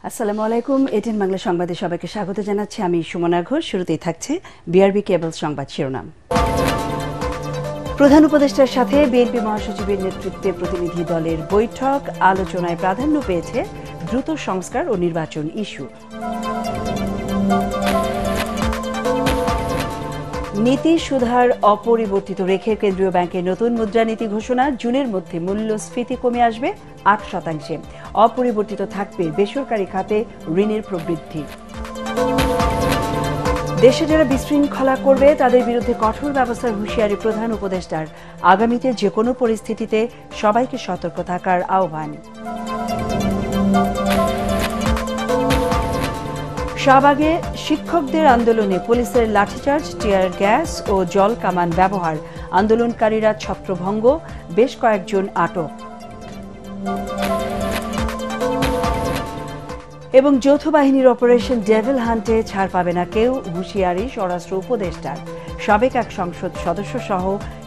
আসসালামু আলাইকুম। এটিএন বাংলা সংবাদে সবাইকে স্বাগত জানাচ্ছি। আমি সুমনা ঘোষ। শুরুতেই থাকছে বিআরবি কেবল সংবাদ শিরোনাম। প্রধান উপদেষ্টার সাথে বিএনপি মহাসচিবের নেতৃত্বে প্রতিনিধি দলের বৈঠক, আলোচনায় প্রাধান্য পেয়েছে দ্রুত সংস্কার ও নির্বাচন ইস্যু। নীতি সুধার অপরিবর্তিত রেখে কেন্দ্রীয় ব্যাংকের নতুন মুদ্রানীতি ঘোষণা, জুনের মধ্যে মূল্যস্ফীতি কমে আসবে ৮%। অপরিবর্তিত থাকবে বেসরকারি খাতে ঋণের প্রবৃদ্ধি। দেশে যারা বিশৃঙ্খলা করবে তাদের বিরুদ্ধে কঠোর ব্যবস্থার হুঁশিয়ারি প্রধান উপদেষ্টার। আগামীতে যে কোনো পরিস্থিতিতে সবাইকে সতর্ক থাকার আহ্বান। শাহবাগে শিক্ষকদের আন্দোলনে পুলিশের লাঠিচার্জ, টিয়ার গ্যাস ও জল কামান ব্যবহার, আন্দোলনকারীরা ছত্রভঙ্গ, বেশ কয়েকজন আটক। এবং যৌথ বাহিনীর অপারেশন ডেভিল হান্টে ছাড় পাবে না কেউ, হুঁশিয়ারি স্বরাষ্ট্র উপদেষ্টার। সাবেক এক সংসদ সদস্য সহ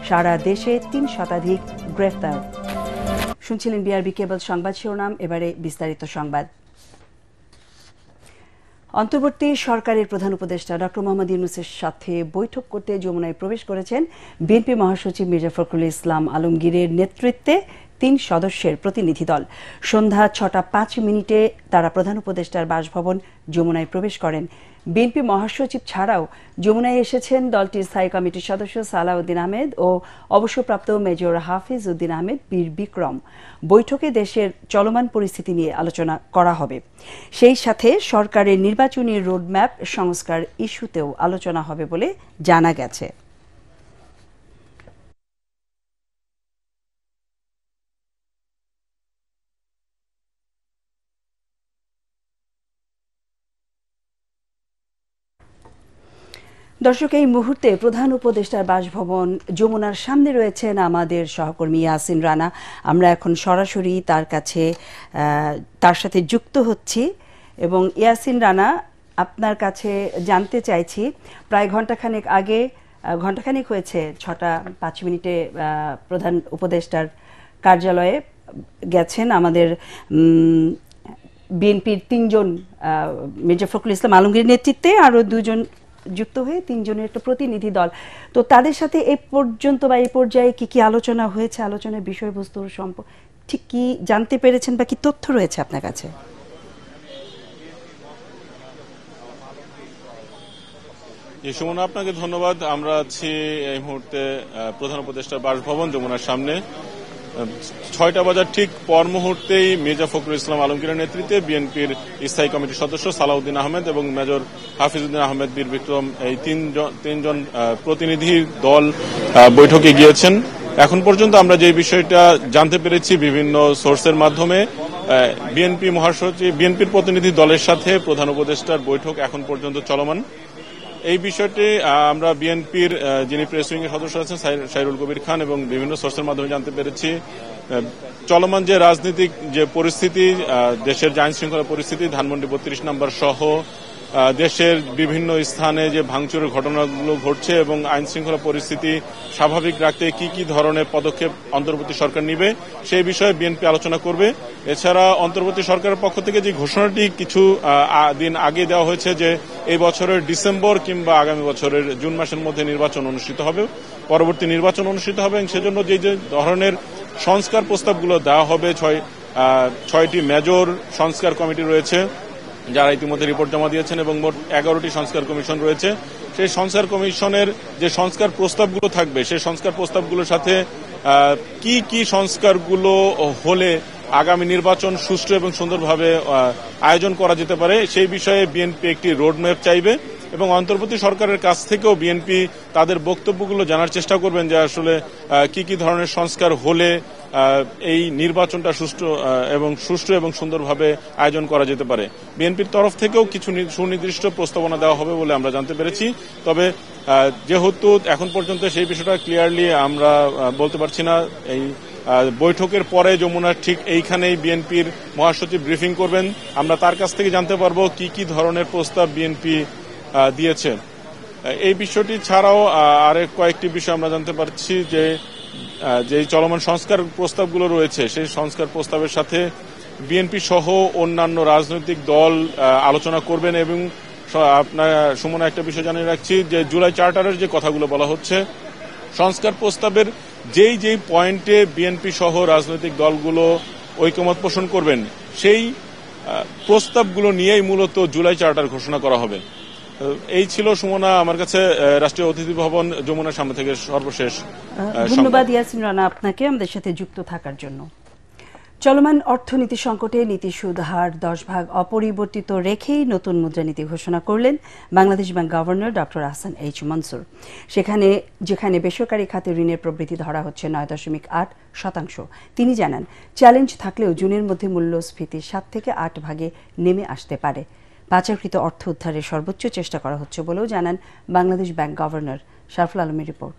সারা দেশে ৩ শতাধিক গ্রেফতার। শুনছিলেন বিআরবি কেবল সংবাদ শিরোনাম। এবারে বিস্তারিত সংবাদ। অন্তর্বর্তী সরকারের প্রধান উপদেষ্টা ডক্টর মোহাম্মদ ইউনূসের সাথে বৈঠক করতে যমুনায় প্রবেশ করেছেন বিএনপি মহাসচিব মির্জা ফখরুল ইসলাম আলমগীরের নেতৃত্বে ৩ সদস্যের প্রতিনিধি দল। সন্ধ্যা ৬টা ৫ মিনিটে তারা প্রধান উপদেষ্টার বাসভবন যমুনায় প্রবেশ করেন। বিএনপি মহাসচিব ছাড়াও যমুনায় এসেছেন দলটির স্থায়ী কমিটির সদস্য সালাউদ্দিন আহমেদ ও অবসরপ্রাপ্ত মেজর হাফিজ উদ্দিন আহমেদ বীর বিক্রম। বৈঠকে দেশের চলমান পরিস্থিতি নিয়ে আলোচনা করা হবে। সেই সাথে সরকারের নির্বাচনী রোডম্যাপ সংস্কার ইস্যুতেও আলোচনা হবে বলে জানা গেছে। দর্শক, এই মুহূর্তে প্রধান উপদেষ্টার বাসভবন যমুনার সামনে রয়েছেন আমাদের সহকর্মী ইয়াসিন রানা। আমরা এখন সরাসরি তার সাথে যুক্ত হচ্ছি। এবং ইয়াসিন রানা, আপনার কাছে জানতে চাইছি, প্রায় ঘণ্টাখানেক হয়েছে ৬টা ৫ মিনিটে প্রধান উপদেষ্টার কার্যালয়ে গেছেন আমাদের বিএনপির ৩ জন, মির্জা ফখরুল ইসলাম আলমগীরের নেতৃত্বে আরও ২ জন যুক্ত হয়ে ৩ জনের একটা প্রতিনিধি দল। তো তাদের সাথে এ পর্যন্ত বা এই পর্যায়ে কি কি আলোচনা হয়েছে, আলোচনার বিষয়বস্তুর ঠিক কি জানতে পেরেছেন বা কি তথ্য রয়েছে আপনার কাছে? সুমনা, আপনাকে ধন্যবাদ। আমরা আছি এই মুহূর্তে প্রধান উপদেষ্টার বাসভবন যমুনার সামনে। ৬টা বাজার ঠিক পর মুহূর্তেই মির্জা ফখরুল ইসলাম আলমগীরের নেতৃত্বে বিএনপির স্থায়ী কমিটির সদস্য সালাউদ্দিন আহমেদ এবং মেজর হাফিজউদ্দিন আহমেদ বীর বিক্রম, এই তিনজন প্রতিনিধি দল বৈঠকে গিয়েছেন। এখন পর্যন্ত আমরা যে বিষয়টা জানতে পেরেছি বিভিন্ন সোর্সের মাধ্যমে, বিএনপির প্রতিনিধি দলের সাথে প্রধান উপদেষ্টার বৈঠক এখন পর্যন্ত চলমান। এই বিষয়টি আমরা বিএনপির যিনি প্রেস উইং এর সদস্য আছেন সাইরুল কবির খান এবং বিভিন্ন সোর্সের মাধ্যমে জানতে পেরেছি চলমান যে রাজনৈতিক যে পরিস্থিতি, দেশের যে আইন শৃঙ্খলা পরিস্থিতি, ধানমন্ডি ৩২ নম্বর সহ দেশের বিভিন্ন স্থানে যে ভাঙচুরের ঘটনাগুলো ঘটছে এবং আইন শৃঙ্খলা পরিস্থিতি স্বাভাবিক রাখতে কি কি ধরনের পদক্ষেপ অন্তর্বর্তী সরকার নিবে সেই বিষয়ে বিএনপি আলোচনা করবে। এছাড়া অন্তর্বর্তী সরকারের পক্ষ থেকে যে ঘোষণাটি কিছু দিন আগে দেওয়া হয়েছে যে এই বছরের ডিসেম্বর কিংবা আগামী বছরের জুন মাসের মধ্যে নির্বাচন অনুষ্ঠিত হবে, পরবর্তী নির্বাচন অনুষ্ঠিত হবে, এবং সেজন্য যে ধরনের সংস্কার প্রস্তাবগুলো দেওয়া হবে, ৬টি মেজর সংস্কার কমিটি রয়েছে যারা ইতিমধ্যে রিপোর্ট জমা দিয়েছেন এবং মোট 11টি সংস্কার কমিশন রয়েছে। সেই সংস্কার কমিশনের যে সংস্কার প্রস্তাবগুলো থাকবে সেই সংস্কার প্রস্তাবগুলোর সাথে কি কি সংস্কারগুলো হলে আগামী নির্বাচন সুষ্ঠু এবং সুন্দরভাবে আয়োজন করা যেতে পারে সেই বিষয়ে বিএনপি একটি রোডম্যাপ চাইবে এবং অন্তর্বর্তী সরকারের কাছ থেকেও বিএনপি তাদের বক্তব্যগুলো জানার চেষ্টা করবেন যে আসলে কি কি ধরনের সংস্কার হলে এই নির্বাচনটা সুষ্ঠু এবং সুন্দরভাবে আয়োজন করা যেতে পারে। বিএনপির তরফ থেকেও কিছু সুনির্দিষ্ট প্রস্তাবনা দেওয়া হবে বলে আমরা জানতে পেরেছি। তবে যেহেতু এখন পর্যন্ত সেই বিষয়টা ক্লিয়ারলি আমরা বলতে পারছি না, এই বৈঠকের পরে যমুনার ঠিক এইখানেই বিএনপির মহাসচিব ব্রিফিং করবেন, আমরা তার কাছ থেকে জানতে পারবো কি কি ধরনের প্রস্তাব বিএনপি দিয়েছে। এই বিষয়টি ছাড়াও আরেক কয়েকটি বিষয় আমরা জানতে পারছি যে চলমান সংস্কার প্রস্তাবগুলো রয়েছে সেই সংস্কার প্রস্তাবের সাথে বিএনপি সহ অন্যান্য রাজনৈতিক দল আলোচনা করবেন। এবং আপনার সুমনা একটা বিষয় জানিয়ে রাখছি যে জুলাই চার্টারের যে কথাগুলো বলা হচ্ছে, সংস্কার প্রস্তাবের যেই পয়েন্টে বিএনপি সহ রাজনৈতিক দলগুলো ঐকমত পোষণ করবেন, সেই প্রস্তাবগুলো নিয়েই মূলত জুলাই চার্টার ঘোষণা করা হবে। এই ছিল সুমনা আমার কাছে রাষ্ট্রীয় অতিথি ভবন যমুনার সামনে থেকে সর্বশেষ। ধন্যবাদ ইয়াসিন রানা আপনাকে আমাদের সাথে যুক্ত থাকার জন্য। চলমান অর্থনীতি সংকটে নীতি সুদ হার 10 ভাগ অপরিবর্তিত রেখেই নতুন মুদ্রানীতি ঘোষণা করলেন Bangladesh bank governor doctor Ahsan H Mansur. যেখানে বেসরকারি খাতে ঋণের প্রবৃদ্ধি ধরা হচ্ছে 9.8%। তিনি জানান, চ্যালেঞ্জ থাকলেও জুনের মধ্যে মূল্যস্ফীতি 7 থেকে 8 ভাগে নেমে আসতে পারে। পাচারকৃত অর্থ উদ্ধারের সর্বোচ্চ চেষ্টা করা হচ্ছে বলেও জানান বাংলাদেশ ব্যাংক গভর্নর। শারফুল আলমের রিপোর্ট।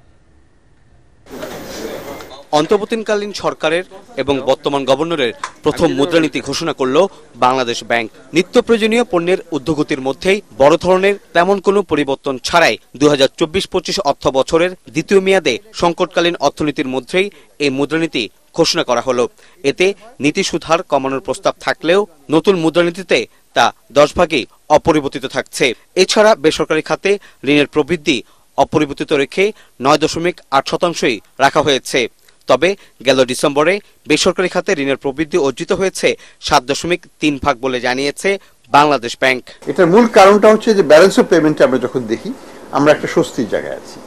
অন্তর্বর্তীকালীন সরকারের এবং বর্তমান গভর্নরের প্রথম মুদ্রানীতি ঘোষণা করল বাংলাদেশ ব্যাংক। নিত্য প্রয়োজনীয় পণ্যের ঊর্ধ্বগতির মধ্যেই বড় ধরনের তেমন কোনো পরিবর্তন ছাড়াই 2024-25 অর্থ বছরের দ্বিতীয় মেয়াদে সংকটকালীন অর্থনীতির মধ্যেই এই মুদ্রানীতি ঘোষণা করা হলো। এতে নীতি সুদ হার কমানোর প্রস্তাব থাকলেও নতুন মুদ্রানীতিতে তা 10 ভাগেই অপরিবর্তিত থাকছে। এছাড়া বেসরকারি খাতে ঋণের প্রবৃদ্ধি অপরিবর্তিত রেখে 9.8%ই রাখা হয়েছে। তবে গেল ডিসেম্বরে বেসরকারি খাতে ঋণের প্রবৃদ্ধি অর্জিত হয়েছে 7.3 ভাগ বলে জানিয়েছে বাংলাদেশ ব্যাংক। এটার মূল কারণটা হচ্ছে যে ব্যালেন্স অফ পেমেন্টে আমরা যখন দেখি আমরা একটা স্বস্তির জায়গায় আছি।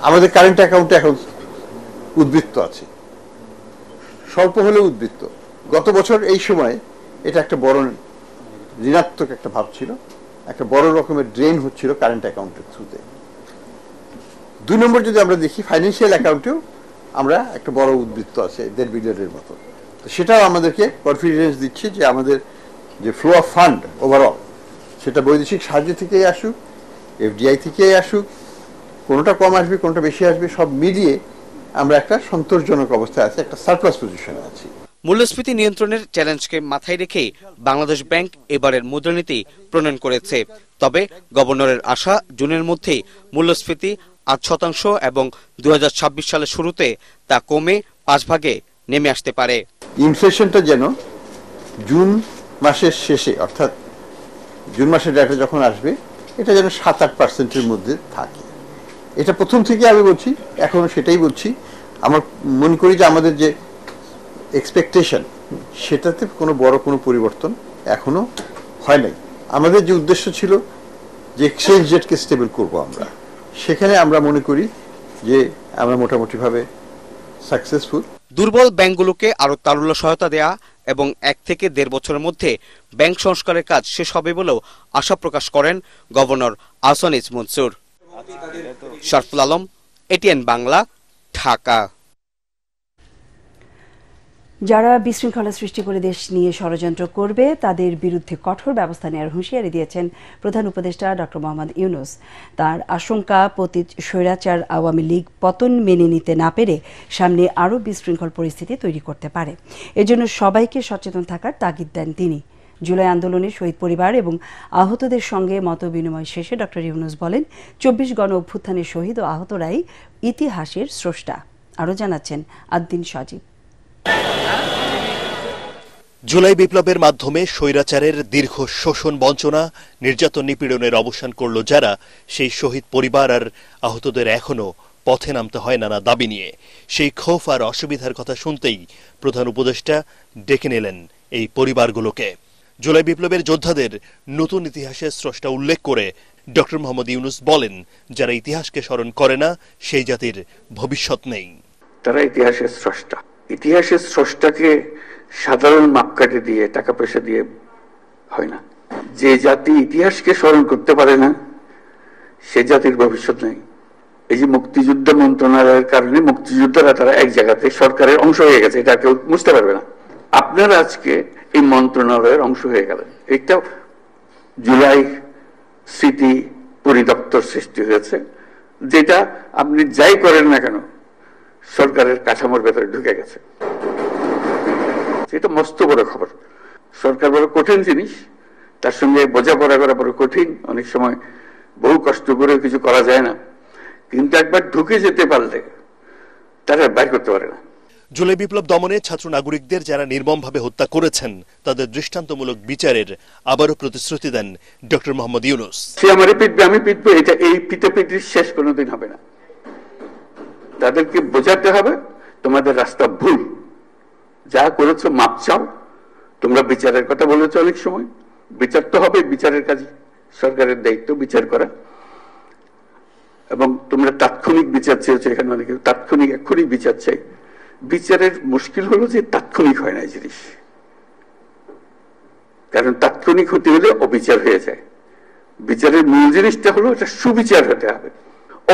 আমাদের কারেন্ট অ্যাকাউন্টে এখন উদ্বৃত্ত আছে, স্বল্প হলেও উদ্বৃত্ত। গত বছর এই সময় এটা একটা বড় ঋণাত্মক একটা ভাব ছিল, একটা বড় রকমের ড্রেন হচ্ছিল কারেন্ট অ্যাকাউন্টের থ্রুতে। 2 নম্বর যদি আমরা দেখি, ফাইন্যান্সিয়াল অ্যাকাউন্টেও আমরা একটা বড় উদ্বৃত্ত আছে 1.5 বিলিয়নের মতো। তো সেটাও আমাদেরকে কনফিডেন্স দিচ্ছে যে আমাদের যে ফ্লো অফ ফান্ড ওভারঅল, সেটা বৈদেশিক সাহায্য থেকেই আসুক, এফডিআই থেকেই আসুক, কোনোটা কম আসবে কোনোটা বেশি আসবে, সব মিলিয়ে আমরা একটা সন্তোষজনক অবস্থায় আছি, একটা সারপ্লাস পজিশনে আছি। মূল্যস্ফীতি নিয়ন্ত্রণের চ্যালেঞ্জকে মাথায় রেখে বাংলাদেশ ব্যাংক এবারের মুদ্রানীতি প্রণয়ন করেছে। তবে গভর্নরের আশা, জুনের মধ্যেই মূল্যস্ফীতি 8% এবং 2026 সালের শুরুতে তা কমে 5 ভাগে নেমে আসতে পারে। ইনফ্লেশনটা যেন জুন মাসের শেষে, অর্থাৎ জুন মাসের ডেটা যখন আসবে, এটা যেন 7-8%-এর মধ্যে থাকে। এটা প্রথম থেকে আমি বলছি, এখনো সেটাই বলছি। আমার মনে করি যে আমাদের যে এক্সপেকটেশন, সেটাতে বড় কোনো পরিবর্তন এখনো হয় নাই। আমাদের যে উদ্দেশ্য ছিল যে এক্সচেঞ্জ রেটকে স্টেবল করব আমরা, সেখানে আমরা মনে করি যে আমরা মোটামুটিভাবে সাকসেসফুল। দুর্বল ব্যাংকগুলোকে আরো তারল্য সহায়তা দেয়া এবং 1 থেকে 1.5 বছরের মধ্যে ব্যাংক সংস্কারের কাজ শেষ হবে বলেও আশা প্রকাশ করেন governor Ahsan H Mansur. Sharful Alam, ATN Bangla, Dhaka. যারা বিশৃঙ্খলা সৃষ্টি করে দেশ নিয়ে ষড়যন্ত্র করবে তাদের বিরুদ্ধে কঠোর ব্যবস্থা নেওয়ার হুঁশিয়ারি দিয়েছেন প্রধান উপদেষ্টা ডক্টর মোহাম্মদ ইউনূস। তার আশঙ্কা, পতিত স্বৈরাচার আওয়ামী লীগ পতন মেনে নিতে না পেরে সামনে আরও বিশৃঙ্খল পরিস্থিতি তৈরি করতে পারে। এজন্য সবাইকে সচেতন থাকার তাগিদ দেন তিনি। জুলাই আন্দোলনে শহীদ পরিবার এবং আহতদের সঙ্গে মতবিনিময় শেষে ডক্টর ইউনূস বলেন, 24 গণ অভ্যুত্থানের শহীদ ও আহতরাই ইতিহাসের স্রষ্টা। আরও জানাচ্ছেন আদ্দিন সজীব। জুলাই বিপ্লবের মাধ্যমে স্বৈরাচারের দীর্ঘ শোষণ, বঞ্চনা, নির্যাতন, নিপীড়নের অবসান করল যারা, সেই শহীদ পরিবার আর আহতদের এখনো পথে নামতে হয় নানা দাবি নিয়ে। সেই ক্ষোভ আর অসুবিধার কথা শুনতেই প্রধান উপদেষ্টা ডেকে নিলেন এই পরিবারগুলোকে। জুলাই বিপ্লবের যোদ্ধাদের নতুন ইতিহাসের স্রষ্টা উল্লেখ করে ডক্টর মোহাম্মদ ইউনূস বলেন, যারা ইতিহাসকে স্মরণ করে না সেই জাতির ভবিষ্যৎ নেই। তারা ইতিহাসের স্রষ্টা। ইতিহাসের স্রষ্টাকে সাধারণ মাপকাঠি দিয়ে, টাকা পয়সা দিয়ে হয় না। যে জাতি ইতিহাসকে স্মরণ করতে পারে না সে জাতির ভবিষ্যৎ নেই। এই যে মুক্তিযুদ্ধ মন্ত্রণালয়ের কারণে মুক্তিযোদ্ধারা তারা এক জায়গাতে সরকারের অংশ হয়ে গেছে, এটা কেউ বুঝতে পারবে না। আপনারা আজকে এই মন্ত্রণালয়ের অংশ হয়ে গেলেন। এটা জুলাই স্মৃতি পরিদপ্তর সৃষ্টি হয়েছে, যেটা আপনি যাই করেন না কেন সরকারের কাঠামোর ভেতরে ঢুকে গেছে। এটা মস্ত বড় খবর। সরকার বড় কঠিন জিনিস, তার সঙ্গে বোঝাপড়া করা বড় কঠিন। অনেক সময় বহু কষ্ট করে কিছু করা যায় না, কিন্তু একবার ঢুকে যেতে পারলে তারা বাইর করতে পারে না। জুলাই বিপ্লব দমনে ছাত্র নাগরিকদের যারা নির্মমভাবে হত্যা করেছেন তাদের দৃষ্টান্তমূলক বিচারের আবারও প্রতিশ্রুতি দেন ডক্টর মোহাম্মদ ইউনূস। সে আমারে পিটবে, আমি পিটবো, এটা এই পিটাপিটির শেষ কোনোদিন হবে না। তাদেরকে বোঝাতে হবে তোমাদের রাস্তা ভুল, যা করেছো মাপ চাও। তোমরা বিচারের কথা বলেছো অনেক সময়, বিচার তো হবে, বিচারের কাজ সরকারের দায়িত্ব বিচার করা। এবং তোমরা তাৎক্ষণিক বিচার চেয়েছো, এখানে অনেকে তাৎক্ষণিক এক্ষুনি বিচার চাই। বিচারের মুশকিল হলো যে তাৎক্ষণিক হয় না এই জিনিস, কারণ তাৎক্ষণিক হতে হলে অবিচার হয়ে যায়। বিচারের মূল জিনিসটা হলো এটা সুবিচার হতে হবে,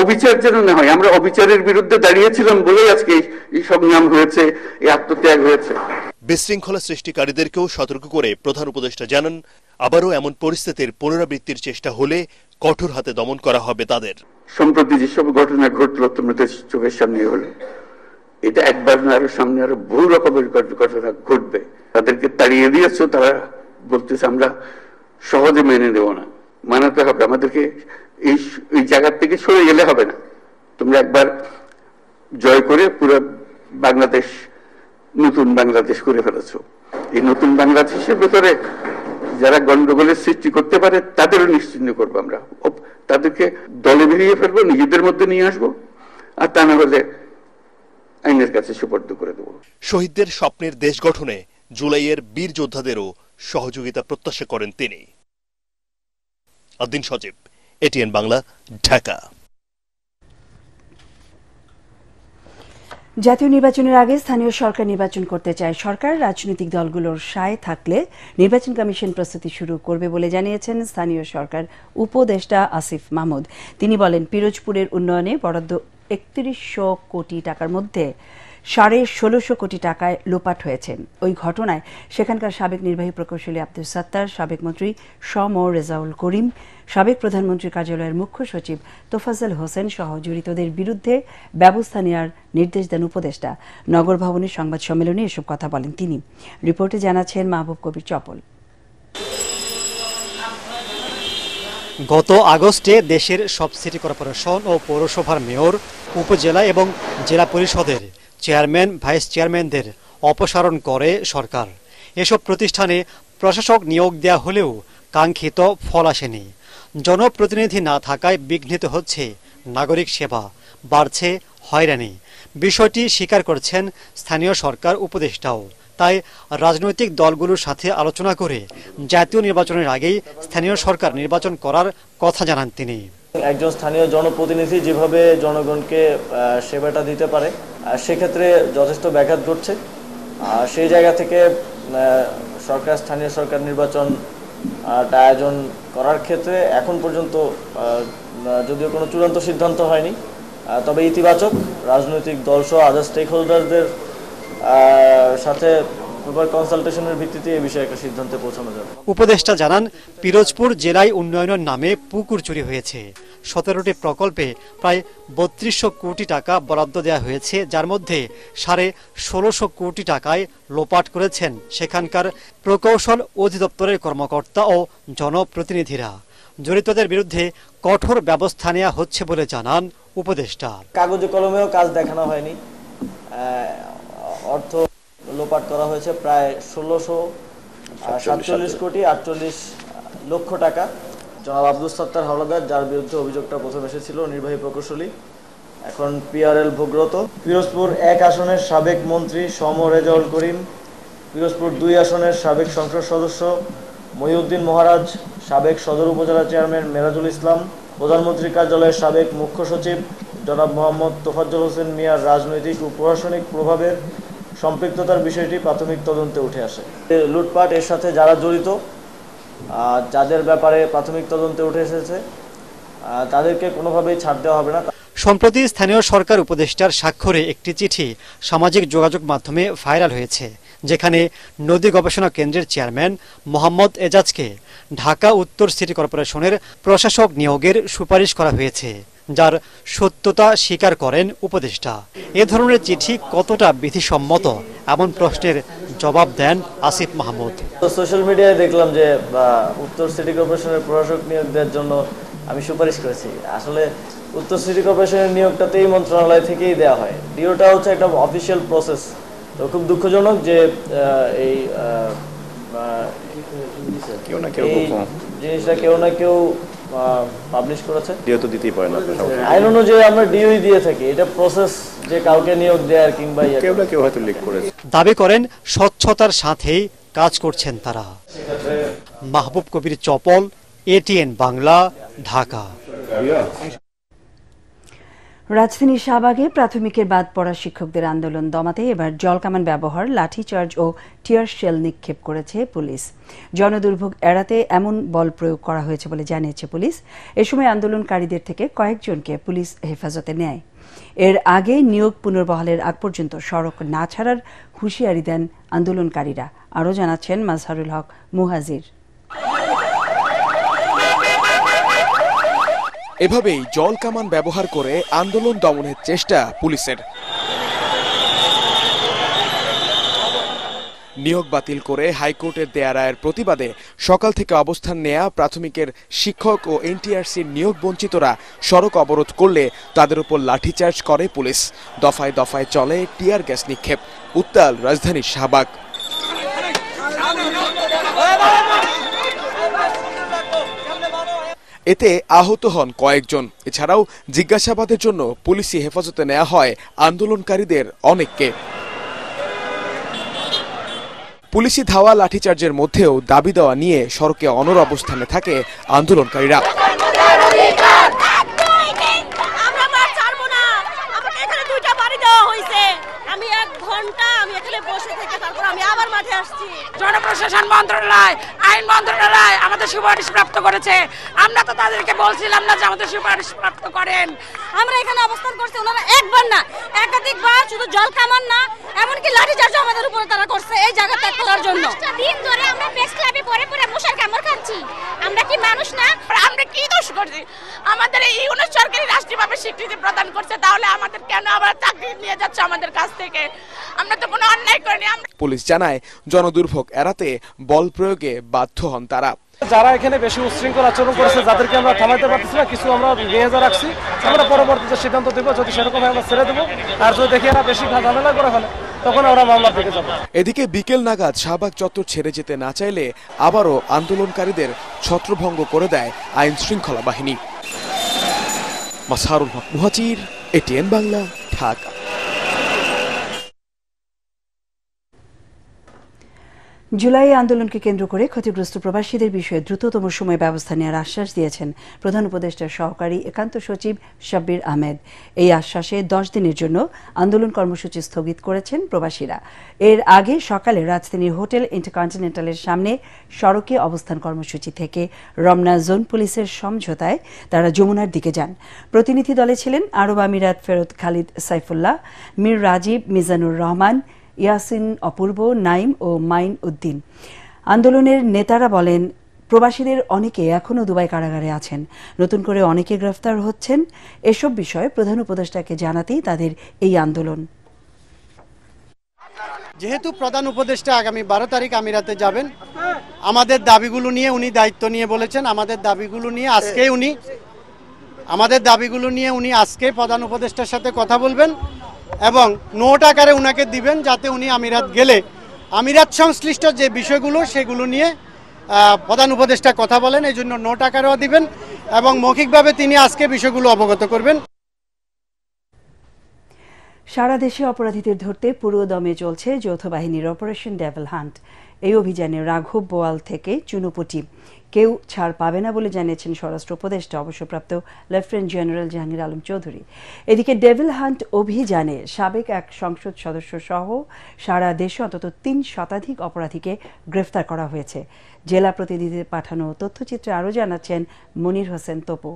অবিচার যেন না হয়। আমরা অবিচারের বিরুদ্ধে দাঁড়িয়েছিলাম বলেই আজকে এই সংগ্রাম হয়েছে, এই আত্মত্যাগ হয়েছে। বিশৃঙ্খলা সৃষ্টিকারীদেরকেও সতর্ক করে প্রধান উপদেষ্টা জানান, আবারও এমন পরিস্থিতির পুনরাবৃত্তির চেষ্টা হলে কঠোর হাতে দমন করা হবে তাদের। সম্প্রতি যেসব ঘটনা ঘটলো তোমাদের চোখের সামনে হলো, এটা একবার না, আরো সামনে আরো বহু রকমের ঘটনা ঘটবে। তাদেরকে তাড়িয়ে দিয়েছো, তারা বলতেছে আমরা সহজে মেনে নেব না। মানাতে হবে আমাদেরকে, এই জায়গা থেকে সরে গেলে হবে না। তোমরা একবার জয় করে পুরো বাংলাদেশ নতুন বাংলাদেশ করে ফেলেছো। এই নতুন বাংলাদেশের ভেতরে যারা গন্ডগোলের সৃষ্টি করতে পারে তাদেরও নিশ্চিহ্ন করবো আমরা। তাদেরকে দলে বেরিয়ে ফেলবো, নিজেদের মধ্যে নিয়ে আসবো, আর তা না হলে আইনের কাছে সুপর্দ করে দেবো। শহীদদের স্বপ্নের দেশ গঠনে জুলাইয়ের বীর যোদ্ধাদেরও সহযোগিতা প্রত্যাশা করেন তিনি। আদ্দিন সজীব, এটিএন বাংলা, ঢাকা। জাতীয় নির্বাচনের আগে স্থানীয় সরকার নির্বাচন করতে চায় সরকার। রাজনৈতিক দলগুলোর সায় থাকলে নির্বাচন কমিশন প্রস্তুতি শুরু করবে বলে জানিয়েছেন স্থানীয় সরকার উপদেষ্টা আসিফ মাহমুদ। তিনি বলেন, পিরোজপুরের উন্নয়নে বরাদ্দ ৩১০০ কোটি টাকার মধ্যে ১৬৫০ কোটি টাকায় লোপাট হয়েছে। ওই ঘটনায় সেখানকার সাবেক নির্বাহী প্রকৌশলী আব্দুল সাত্তার, সাবেক মন্ত্রী ম রেজাউল করিম, সাবেক প্রধানমন্ত্রীর কার্যালয়ের মুখ্য সচিব তোফাজ্জল হোসেন সহ জড়িতদের বিরুদ্ধে ব্যবস্থা নেওয়ার নির্দেশ দেন উপদেষ্টা। নগর ভবনের সংবাদ সম্মেলনে এসব কথা বলেন তিনি। রিপোর্টে জানাচ্ছেন মাহবুব কবির চপল। গত আগস্টে দেশের সব সিটি কর্পোরেশন ও পৌরসভার মেয়র, উপজেলা এবং জেলা পরিষদের চেয়ারম্যান, ভাইস চেয়ারম্যানদের অপসারণ করে সরকার। এসব প্রতিষ্ঠানে প্রশাসক নিয়োগ দেয়া হলেও কাঙ্ক্ষিত ফল আসেনি। জনপ্রতিনিধি না থাকায় বিঘ্নিত হচ্ছে নাগরিক সেবা, বাড়ছে হয়রানি। বিষয়টি স্বীকার করছেন স্থানীয় সরকার উপদেষ্টাও। তাই রাজনৈতিক দলগুলোর সাথে আলোচনা করে জাতীয় নির্বাচনের আগেই স্থানীয় সরকার নির্বাচন করার কথা জানান তিনি। একজন স্থানীয় জনপ্রতিনিধি যেভাবে জনগণকে সেবাটা দিতে পারে, সেক্ষেত্রে যথেষ্ট ব্যাঘাত ঘটছে। সেই জায়গা থেকে স্থানীয় সরকার নির্বাচন আয়োজন করার ক্ষেত্রে এখন পর্যন্ত যদিও কোনো চূড়ান্ত সিদ্ধান্ত হয়নি, তবে ইতিবাচক রাজনৈতিক দল সহ আদার স্টেক হোল্ডারদের সাথে কনসালটেশনের ভিত্তিতে এই বিষয়ে একটা সিদ্ধান্তে পৌঁছানো যাবে। উপদেষ্টা জানান, পিরোজপুর জেলায় উন্নয়নের নামে পুকুর চুরি হয়েছে। 17টি প্রকল্পে প্রায় ৩২০০ কোটি টাকা বরাদ্দ দেওয়া হয়েছে, যার মধ্যে ১৬৫০ কোটি টাকায় লোপাট করেছেন সেখানকার প্রকৌশল অধিদপ্তরের কর্মকর্তা ও জনপ্রতিনিধিরা। জড়িতদের বিরুদ্ধে কঠোর ব্যবস্থা নেওয়া হচ্ছে বলে জানান উপদেষ্টা। কাগজে কলমেও কাজ দেখানো হয়নি, অর্থ লোপাট করা হয়েছে প্রায় ১৬৪৭ কোটি ৪৮ লক্ষ টাকা। জনাব আব্দুল সাত্তার হাওলাদার, যার বিরুদ্ধে অভিযোগটা প্রথম এসেছিল, নির্বাহী প্রকৌশলী, এখন PRL ভোগরত। পিরোজপুর ১ আসনের সাবেক মন্ত্রী ম রেজাউল করিম, পিরোজপুর ২ আসনের সাবেক সংসদ সদস্য মহিউদ্দিন মহারাজ, সাবেক সদর উপজেলা চেয়ারম্যান মেরাজুল ইসলাম, প্রধানমন্ত্রীর কার্যালয়ের সাবেক মুখ্য সচিব জনাব মোহাম্মদ তোফাজ্জল হোসেন মিয়ার রাজনৈতিক ও প্রশাসনিক প্রভাবের সম্পৃক্ততার বিষয়টি প্রাথমিক তদন্তে উঠে আসে। লুটপাট এর সাথে যারা জড়িত, যাদের ব্যাপারে প্রাথমিক তদন্তে উঠে এসেছে, তাদেরকে কোনোভাবেই ছাড় দেওয়া হবে না। সম্প্রতি স্থানীয় সরকার উপদেষ্টার স্বাক্ষরে একটি চিঠি সামাজিক যোগাযোগ মাধ্যমে ভাইরাল হয়েছে, যেখানে নদী গবেষণা কেন্দ্রের চেয়ারম্যান মোহাম্মদ এজাজকে ঢাকা উত্তর সিটি কর্পোরেশনের প্রশাসক নিয়োগের সুপারিশ করা হয়েছে, যার সত্যতা স্বীকার করেন উপদেষ্টা। এ ধরনের চিঠি কতটা বিধিসম্মত, এমন প্রশ্নের জবাব দেন আসিফ মাহমুদ। সোশ্যাল মিডিয়ায় দেখলাম যে উত্তর সিটি কর্পোরেশনের প্রশাসক নিয়োগ দেওয়ার জন্য আমি সুপারিশ করেছি। আসলে উত্তর সিটি কর্পোরেশনের নিয়োগটাতেই মন্ত্রণালয় থেকেই দেওয়া হয়। ডিওটা হচ্ছে একটা অফিসিয়াল প্রসেস, তো খুব দুঃখজনক যে এই জিনিসটা কেউ না কেউ পাবলিশ করেছে। ডিও তো দিতেই পারে না, আইন অনুযায়ী আমরা ডিওই দিয়ে থাকি, এটা প্রসেস যে কাউকে নিয়োগ দেয়ার কিংবা কেউ না কেউ হয়তো লিক করেছে। দাবি করেন স্বচ্ছতার সাথেই কাজ করছেন তারা। মাহবুব কবির চপল, এটিএন বাংলা, ঢাকা। রাজধানীর শাহবাগে প্রাথমিকের বাদ পড়া শিক্ষকদের আন্দোলন দমাতে এবার জলকামান ব্যবহার, লাঠিচার্জ ও টিয়ার শেল নিক্ষেপ করেছে পুলিশ। জনদুর্ভোগ এড়াতে এমন বল প্রয়োগ করা হয়েছে বলে জানিয়েছে পুলিশ। এ সময় আন্দোলনকারীদের থেকে কয়েকজনকে পুলিশ হেফাজতে নেয়। এর আগে নিয়োগ পুনর্বহালের আগ পর্যন্ত সড়ক না ছাড়ার হুঁশিয়ারি দেন আন্দোলনকারীরা। আরও জানাচ্ছেন মাজহারুল হক মুহাজির। এভাবেই জল কামান ব্যবহার করে আন্দোলন দমনের চেষ্টা পুলিশের। নিয়োগ বাতিল করে হাইকোর্টের দেয়া রায়ের প্রতিবাদে সকাল থেকে অবস্থান নেয়া প্রাথমিকের শিক্ষক ও এনটিআরসির নিয়োগ বঞ্চিতরা সড়ক অবরোধ করলে তাদের উপর লাঠিচার্জ করে পুলিশ। দফায় দফায় চলে টিয়ার গ্যাস নিক্ষেপ। উত্তাল রাজধানীর শাহবাগ। এতে আহত হন কয়েকজন। এছাড়াও জিজ্ঞাসাবাদের জন্য পুলিশি হেফাজতে নেওয়া হয় আন্দোলনকারীদের অনেককে। পুলিশি ধাওয়া লাঠিচার্জের মধ্যেও দাবি দেওয়া নিয়ে সড়কে অনড় অবস্থানে থাকে আন্দোলনকারীরা। জনপ্রশাসন মন্ত্রণালয়, আইন মন্ত্রণালয় আমাদের সুপারিশ প্রাপ্ত করেছে। আমরা তো তাদেরকে বলছিলাম না যে আমাদের সুপারিশ প্রাপ্ত করেন। আমরা এখানে অবস্থান করছি, ওনারা একবার না একাধিকবার, শুধু জল কামান না এমনকি লাঠিচার্জ আমাদের উপরে তারা করছে এই জায়গা ত্যাগ করার জন্য। দিন ধরে আমরা প্রেস ক্লাবে পরে পরে মশার কামড় খাচ্ছি। আমরা কি মানুষ না? আমরা কি দোষ করছি? আমাদের এই ইউনিট সরকারি রাষ্ট্রীয়ভাবে স্বীকৃতি প্রদান করছে, তাহলে আমাদের কেন আবার চাকরি নিয়ে যাচ্ছে আমাদের কাছ থেকে? আমরা তো কোনো অন্যায় করিনি। পুলিশ জানায় জনদুর্ভোগ এড়াতে বল প্রয়োগে বাধ্য হন তারা। যারা এখানে বেশি উচ্ছৃঙ্খল আচরণ করেছে, যাদেরকে আমরা থামাইতে পারতেছি না, কিছু আমরা নিয়ে রাখছি। আমরা পরবর্তীতে সিদ্ধান্ত দেবো, যদি সেরকম আমরা ছেড়ে দেবো। আর যদি দেখি এরা বেশি ঝামেলা করে ফেলে তখন আমরা মামলা দিকে যাবো। এদিকে বিকেল নাগাদ শাহবাগ চত্বর ছেড়ে যেতে না চাইলে আবারও আন্দোলনকারীদের ছত্রভঙ্গ করে দেয় আইন শৃঙ্খলা বাহিনী। মাজহারুল হক মুহাজির, এটিএন বাংলা, ঢাকা। জুলাই আন্দোলনকে কেন্দ্র করে ক্ষতিগ্রস্ত প্রবাসীদের বিষয়ে দ্রুততম সময়ে ব্যবস্থা নেওয়ার আশ্বাস দিয়েছেন প্রধান উপদেষ্টার সহকারী একান্ত সচিব শাব্বির আহমেদ। এই আশ্বাসে 10 দিনের জন্য আন্দোলন কর্মসূচি স্থগিত করেছেন প্রবাসীরা। এর আগে সকালে রাজধানীর হোটেল ইন্টারকন্টিনেন্টালের সামনে সড়কে অবস্থান কর্মসূচি থেকে রমনা জোন পুলিশের সমঝোতায় তারা যমুনার দিকে যান। প্রতিনিধি দলে ছিলেন আরব আমিরাত ফেরত খালিদ সাইফুল্লাহ, মীর রাজীব, মিজানুর রহমান, ইয়াসিন অপূর্ব, নাইম ও মাইন উদ্দিন। আন্দোলনের নেতারা বলেন, প্রবাসীদের অনেকে এখনও দুবাই কারাগারে আছেন, নতুন করে অনেকে গ্রেফতার হচ্ছেন। এসব বিষয়ে প্রধান উপদেষ্টাকে জানাতেই তাদের এই আন্দোলন। যেহেতু প্রধান উপদেষ্টা আগামী 12 তারিখ আমিরাতে যাবেন, আমাদের দাবিগুলো নিয়ে উনি দায়িত্ব নিয়ে বলেছেন। আমাদের দাবিগুলো নিয়ে উনি আজকে প্রধান উপদেষ্টার সাথে কথা বলবেন এবং নোট আকারে উনাকে দিবেন, যাতে উনি আমিরাত গেলে আমিরাত সংশ্লিষ্ট যে বিষয়গুলো সেগুলো নিয়ে প্রধান উপদেষ্টা কথা বলেন। এই জন্য নোট আকারেও দিবেন এবং মৌখিকভাবে তিনি আজকে বিষয়গুলো অবগত করবেন। সারা দেশে অপরাধীদের ধরতে পুরো দমে চলছে যৌথ বাহিনীর অপারেশন ডেভিল হান্ট। এই অভিযানে রাঘব বোয়াল থেকে চুনোপুটি কেউ ছাড় পাবে না বলে জানিয়েছেন স্বরাষ্ট্র উপদেষ্টা অবসরপ্রাপ্ত লেফটেন্যান্ট জেনারেল জাহাঙ্গীর আলম চৌধুরী। এদিকে ডেভিল হান্ট অভিযানে সাবেক এক সংসদ সদস্য সহ সারা দেশে অন্তত 3 শতাধিক অপরাধীকে গ্রেফতার করা হয়েছে। জেলা প্রতিনিধিদের পাঠানো তথ্যচিত্রে আরও জানাচ্ছেন মনির হোসেন তপু।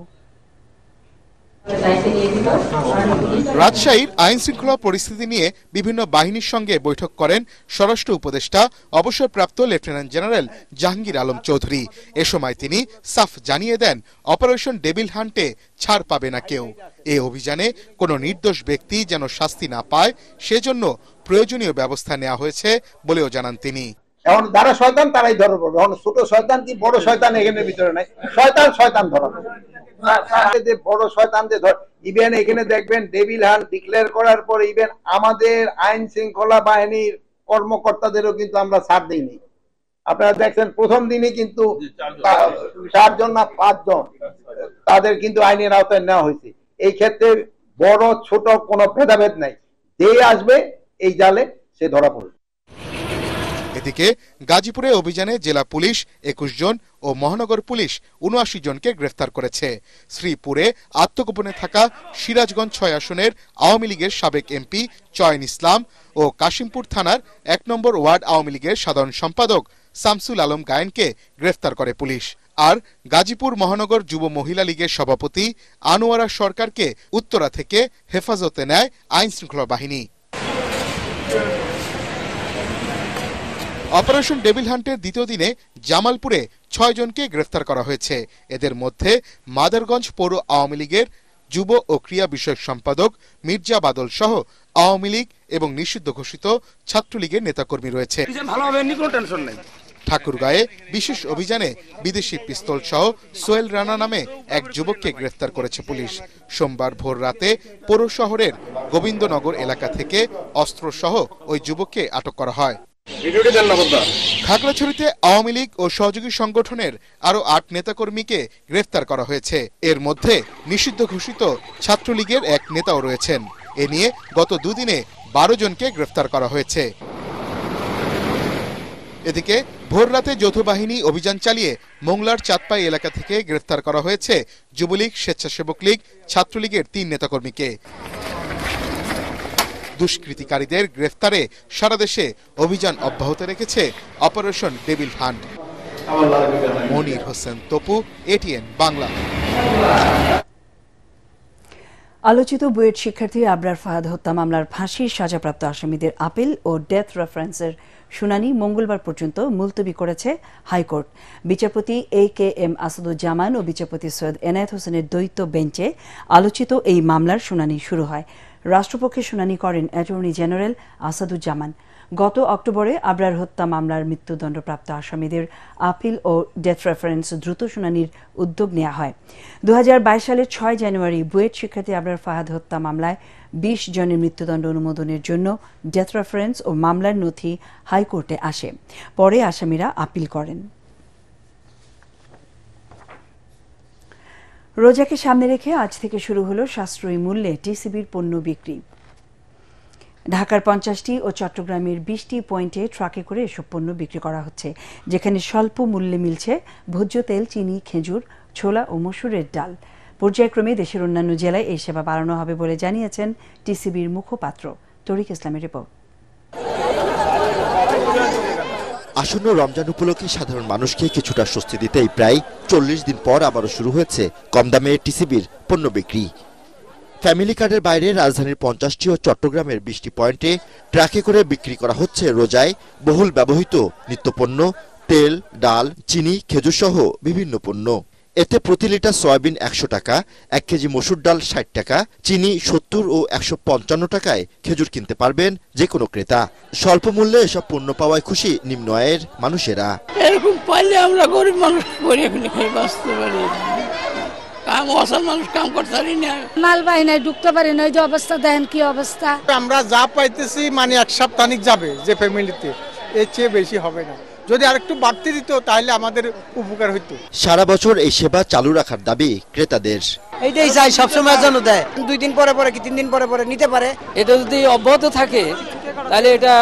রাজশাহীর আইন শৃঙ্খলা পরিস্থিতি নিয়ে বিভিন্ন বাহিনীর সঙ্গে বৈঠক করেন স্বরাষ্ট্র উপদেষ্টা অবসরপ্রাপ্ত লেফটেন্যান্ট জেনারেল জাহাঙ্গীর আলম চৌধুরী। এ সময় তিনি সাফ জানিয়ে দেন, অপারেশন ডেভিল হান্টে ছাড় পাবে না কেউ। এই অভিযানে কোনো নির্দোষ ব্যক্তি যেন শাস্তি না পায়, সেজন্য প্রয়োজনীয় ব্যবস্থা নেওয়া হয়েছে বলেও জানান তিনি। এখন যারা শয়তান তারাই ধরা পড়বে। এখন ছোট শয়তান কি বড় শয়তান এখানে ভিতরে নাই, শয়তান ধরা পড়বে। যে বড় শয়তান যে ইভেন এখানে দেখবেন ডেভিল হান্ট ডিক্লেয়ার করার পরে ইভেন আমাদের আইন শৃঙ্খলা বাহিনীর কর্মকর্তাদেরও কিন্তু আমরা ছাড় দিইনি। আপনারা দেখছেন প্রথম দিনই কিন্তু 4 জন না 5 জন তাদের কিন্তু আইনের আওতায় নেওয়া হয়েছে। এই ক্ষেত্রে বড় ছোট কোনো ভেদাভেদ নাই, যে আসবে এই জালে সে ধরা পড়বে। এদিকে গাজীপুরে অভিযানে জেলা পুলিশ 21 জন ও মহানগর পুলিশ 79 জনকে গ্রেফতার করেছে। শ্রীপুরে আত্মগোপনে থাকা সিরাজগঞ্জ 6 আসনের আওয়ামী লীগের সাবেক এমপি চয়ন ইসলাম ও কাশিমপুর থানার 1 নম্বর ওয়ার্ড আওয়ামী লীগের সাধারণ সম্পাদক শামসুল আলম গায়েনকে গ্রেফতার করে পুলিশ। আর গাজীপুর মহানগর যুব মহিলা লীগের সভাপতি আনোয়ারা সরকারকে উত্তরা থেকে হেফাজতে নেয় আইন শৃঙ্খলা বাহিনী। অপারেশন ডেভিল হান্টের দ্বিতীয় দিনে জামালপুরে 6 জনকে গ্রেফতার করা হয়েছে। এদের মধ্যে মাদারগঞ্জ পৌর আওয়ামী লীগের যুব ও ক্রীড়া বিষয়ক সম্পাদক মির্জা বাদল সহ আওয়ামী লীগ এবং নিষিদ্ধ ঘোষিত ছাত্রলীগের নেতাকর্মী রয়েছে। ঠাকুরগাঁয়ে বিশেষ অভিযানে বিদেশি পিস্তল সহ সোহেল রানা নামে এক যুবককে গ্রেফতার করেছে পুলিশ। সোমবার ভোর রাতে পৌর শহরের গোবিন্দনগর এলাকা থেকে অস্ত্রসহ ওই যুবককে আটক করা হয়। খাগড়াছড়িতে আওয়ামী লীগ ও সহযোগী সংগঠনের আরো 8 নেতাকর্মীকে গ্রেফতার করা হয়েছে। এর মধ্যে নিষিদ্ধ ঘোষিত ছাত্রলীগের এক নেতাও রয়েছেন। এ নিয়ে গত দুদিনে 12 জনকে গ্রেফতার করা হয়েছে। এদিকে ভোররাতে যৌথ বাহিনী অভিযান চালিয়ে মোংলার চাঁদপাই এলাকা থেকে গ্রেফতার করা হয়েছে যুবলীগ, স্বেচ্ছাসেবক লীগ, ছাত্রলীগের 3 নেতাকর্মীকে। দুষ্কৃতিকারীদের গ্রেফতারে সারা দেশে অভিযান অব্যাহত রেখেছে operation devil hunt. Monir Hossain Tapu, ATN Bangla. আলোচিত বুয়েট শিক্ষার্থী আবরার ফাহাদ হত্যা মামলার ফাঁসির সাজাপ্রাপ্ত আসামিদের আপিল ও ডেথ রেফারেন্সের শুনানি মঙ্গলবার পর্যন্ত মুলতবি করেছে হাইকোর্ট। বিচারপতি AKM আসাদুজ্জামান ও বিচারপতি সৈয়দ এনায়েত হোসেনের দ্বৈত বেঞ্চে আলোচিত এই মামলার শুনানি শুরু হয়। রাষ্ট্রপক্ষে শুনানি করেন অ্যাটর্নি জেনারেল আসাদুজ্জামান। গত অক্টোবরে আবরার হত্যা মামলার মৃত্যুদণ্ডপ্রাপ্ত আসামিদের আপিল ও ডেথ রেফারেন্স দ্রুত শুনানির উদ্যোগ নেওয়া হয়। 2022 সালের 6 জানুয়ারি বুয়েট শিক্ষার্থী আবরার ফাহাদ হত্যা মামলায় 20 জনের মৃত্যুদণ্ড অনুমোদনের জন্য ডেথ রেফারেন্স ও মামলার নথি হাইকোর্টে আসে। পরে আসামিরা আপিল করেন। রোজাকে সামনে রেখে আজ থেকে শুরু হলো সাশ্রয়ী মূল্যে টিসিবির পণ্য বিক্রি। ঢাকার 50টি ও চট্টগ্রামের 20টি পয়েন্টে ট্রাকে করে এসব পণ্য বিক্রি করা হচ্ছে, যেখানে স্বল্প মূল্যে মিলছে ভোজ্য তেল, চিনি, খেজুর, ছোলা ও মসুরের ডাল। পর্যায়ক্রমে দেশের অন্যান্য জেলায় এই সেবা বাড়ানো হবে বলে জানিয়েছেন টিসিবির মুখপাত্র তরিক ইসলামের রিপোর্ট। আসন্ন রমজান উপলক্ষে সাধারণ মানুষকে কিছুটা স্বস্তি দিতেই প্রায় 40 দিন পর আবারও শুরু হয়েছে কম দামে টিসিবির পণ্য বিক্রি। ফ্যামিলি কার্ডের বাইরে রাজধানীর 50টি ও চট্টগ্রামের 20টি পয়েন্টে ট্রাকে করে বিক্রি করা হচ্ছে রোজায় বহুল ব্যবহৃত নিত্যপণ্য, তেল, ডাল, চিনি, খেজুর সহ বিভিন্ন পণ্য। এতে প্রতি লিটার সয়াবিন 100 টাকা, 1 কেজি মসুর ডাল 60 টাকা, চিনি 70 ও 155 টাকায় খেজুর কিনতে পারবেন যে কোনো ক্রেতা। স্বল্প মূল্যে এসব পণ্য পাওয়ায় খুশি নিম্ন আয়ের মানুষেরা। এরকম পাইলে আমরা গরিব মানুষ করে খেয়ে বাঁচতে পারি। মানুষ কাম করতে পারি না, মাল বাহিনায় ঢুকতে পারি না, যে অবস্থা দেখেন কি অবস্থা। আমরা যা পাইতেছি মানে এক সপ্তাহিক যাবে যে ফ্যামিলিতে, এর চেয়ে বেশি হবে না। যদি আরেকটু বাড়তি দিত তাহলে আমাদের উপকার হইতো। সারা বছর এই সেবা চালু রাখার দাবি ক্রেতাদের। এইটাই চাই সবসময়ের জন্য দেয়, 2 দিন পরে পরে কি 3 দিন পরে পরে নিতে পারে। এটা যদি অব্যাহত থাকে তাহলে এটা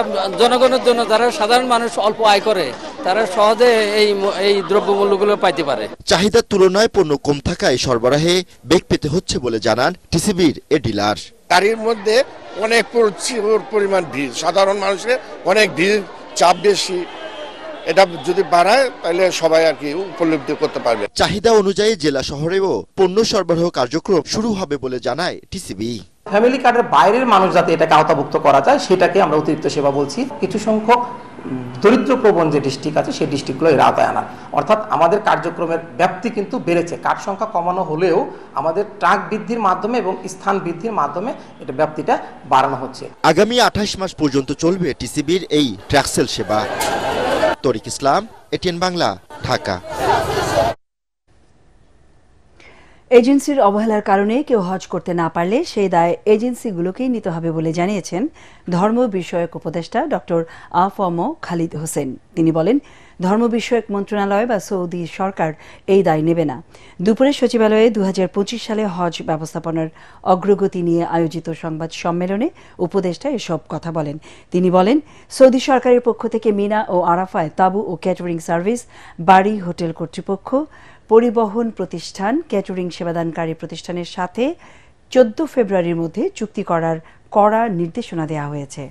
জনগণের জন্য, যারা সাধারণ মানুষ অল্প আয় করে তারা সহজে এই দ্রব্যমূল্যগুলো পাইতে পারে। চাহিদার তুলনায় পণ্য কম থাকায় সরবরাহে বেগ পেতে হচ্ছে বলে জানান টিসিবির এ ডিলার। গাড়ির মধ্যে অনেক প্রচুর পরিমাণ ভিড়, সাধারণ মানুষের অনেক ভিড়, চাপ বেশি। এটা যদি বাড়ায় তাহলে সবাই আর কি উপলব্ধি করতে পারবে। চাহিদা অনুযায়ী জেলা শহরেও পণ্য সরবরাহ কার্যক্রম শুরু হবে বলে জানায় টিসিবি। ফ্যামিলি কার্ডের বাইরের মানুষ যাতে এটাকে আওতাভুক্ত করা যায় সেটাকে আমরা অতিরিক্ত সেবা বলছি। কিছু সংখ্যক দরিদ্র প্রবণ যে ডিস্ট্রিক্ট আছে সেই ডিস্ট্রিক্টগুলো এর আওতায় আনা, অর্থাৎ আমাদের কার্যক্রমের ব্যাপ্তি কিন্তু বেড়েছে। কার্ড সংখ্যা কমানো হলেও আমাদের ট্রাক বৃদ্ধির মাধ্যমে এবং স্থান বৃদ্ধির মাধ্যমে এটা ব্যাপ্তিটা বাড়ানো হচ্ছে। আগামী 28 মাস পর্যন্ত চলবে টিসিবির এই ট্রাকসেল সেবা। তরিক ইসলাম, এটিএন বাংলা, ঢাকা। এজেন্সির অবহেলার কারণে কেউ হজ করতে না পারলে সেই দায় এজেন্সিগুলোকেই নিতে হবে বলে জানিয়েছেন ধর্ম বিষয়ক উপদেষ্টা ডক্টর আফম খালিদ হোসেন। তিনি বলেন, ধর্ম বিষয়ক মন্ত্রণালয় বা সৌদি সরকার এই দায় নেবে না। দুপুরে সচিবালয়ে 2025 সালে হজ ব্যবস্থাপনার অগ্রগতি নিয়ে আয়োজিত সংবাদ সম্মেলনে উপদেষ্টা এসব কথা বলেন। তিনি বলেন, সৌদি সরকারের পক্ষ থেকে মিনা ও আরাফায় তাঁবু ও ক্যাটারিং সার্ভিস, বাড়ি হোটেল কর্তৃপক্ষ, পরিবহন প্রতিষ্ঠান, ক্যাটারিং সেবাদানকারী প্রতিষ্ঠানের সাথে 14 ফেব্রুয়ারির মধ্যে চুক্তি করার কড়া নির্দেশনা দেওয়া হয়েছে।